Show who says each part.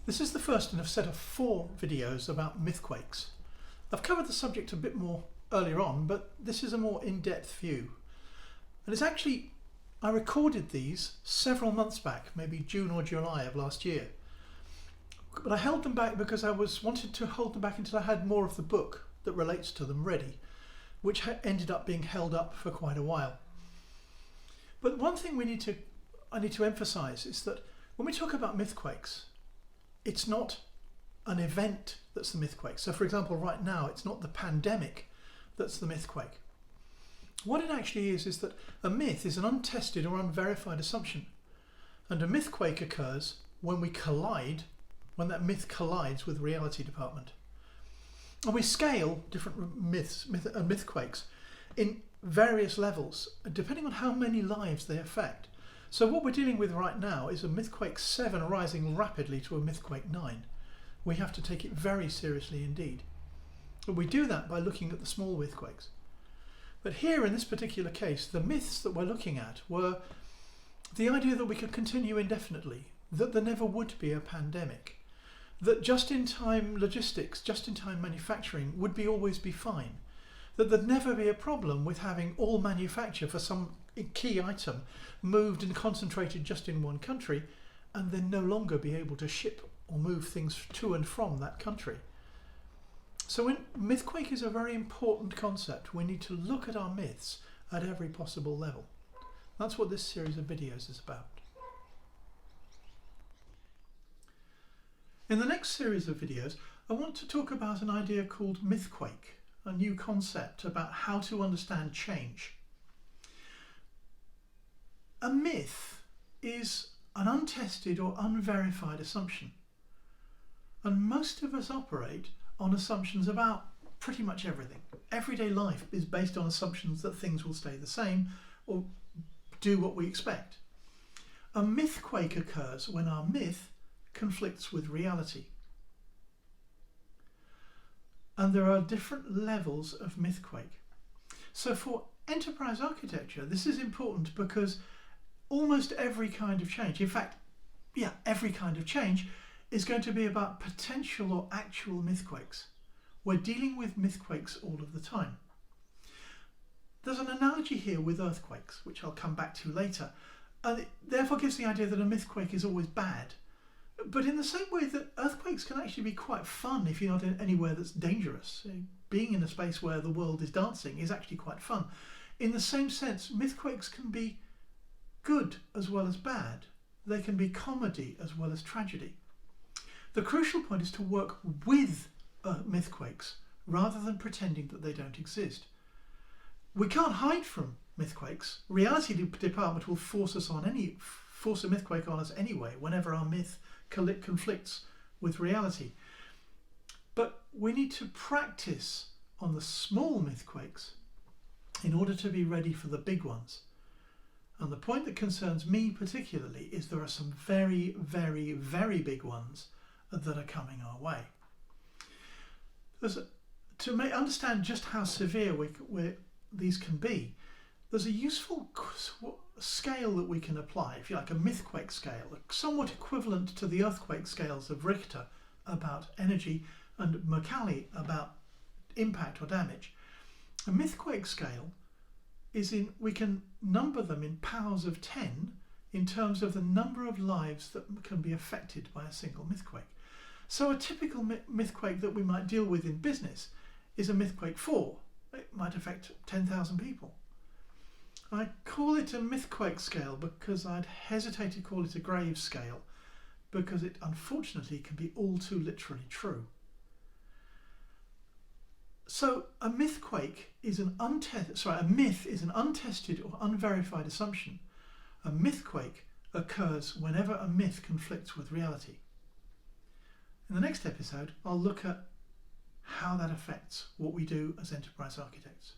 Speaker 1: This is the first in a set of 4 videos about mythquakes. I've covered the subject a bit more earlier on, but this is a more in-depth view. And it's actually, I recorded these several months back, maybe June or July of last year. But I held them back because I wanted to hold them back until I had more of the book that relates to them ready, which ended up being held up for quite a while. But one thing I need to emphasize is that when we talk about mythquakes, it's not an event that's the mythquake. So for example, right now, it's not the pandemic that's the mythquake. What it actually is that a myth is an untested or unverified assumption. And a mythquake occurs when that myth collides with reality department. And we scale different mythquakes in various levels, depending on how many lives they affect. So what we're dealing with right now is a Mythquake 7 rising rapidly to a Mythquake 9. We have to take it very seriously indeed. But we do that by looking at the small Mythquakes. But here in this particular case, the myths that we're looking at were the idea that we could continue indefinitely, that there never would be a pandemic, that just-in-time logistics, just-in-time manufacturing would always be fine, that there'd never be a problem with having all manufacture for some key item moved and concentrated just in one country and then no longer be able to ship or move things to and from that country. So when mythquake is a very important concept, we need to look at our myths at every possible level. That's what this series of videos is about. In the next series of videos, I want to talk about an idea called mythquake, a new concept about how to understand change. A myth is an untested or unverified assumption. And most of us operate on assumptions about pretty much everything. Everyday life is based on assumptions that things will stay the same or do what we expect. A mythquake occurs when our myth conflicts with reality. And there are different levels of mythquake. So for enterprise architecture, this is important because almost every kind of change, in fact, every kind of change is going to be about potential or actual mythquakes. We're dealing with mythquakes all of the time. There's an analogy here with earthquakes, which I'll come back to later, and it therefore gives the idea that a mythquake is always bad. But in the same way that earthquakes can actually be quite fun if you're not anywhere that's dangerous. Being in a space where the world is dancing is actually quite fun. In the same sense, mythquakes can be good as well as bad. They can be comedy as well as tragedy. The crucial point is to work with mythquakes rather than pretending that they don't exist. We can't hide from mythquakes. Reality department will force a mythquake on us anyway whenever our myth conflicts with reality. But we need to practice on the small mythquakes in order to be ready for the big ones. And the point that concerns me particularly is there are some very, very, very big ones that are coming our way. To understand just how severe these can be, there's a useful scale that we can apply, if you like, a mythquake scale, somewhat equivalent to the earthquake scales of Richter about energy and Mercalli about impact or damage. A mythquake scale we can number them in powers of 10 in terms of the number of lives that can be affected by a single mythquake. So a typical mythquake that we might deal with in business is a mythquake 4. It might affect 10,000 people. I call it a mythquake scale because I'd hesitate to call it a grave scale because it unfortunately can be all too literally true. So a myth is an untested or unverified assumption. A mythquake occurs whenever a myth conflicts with reality. In the next episode, I'll look at how that affects what we do as enterprise architects.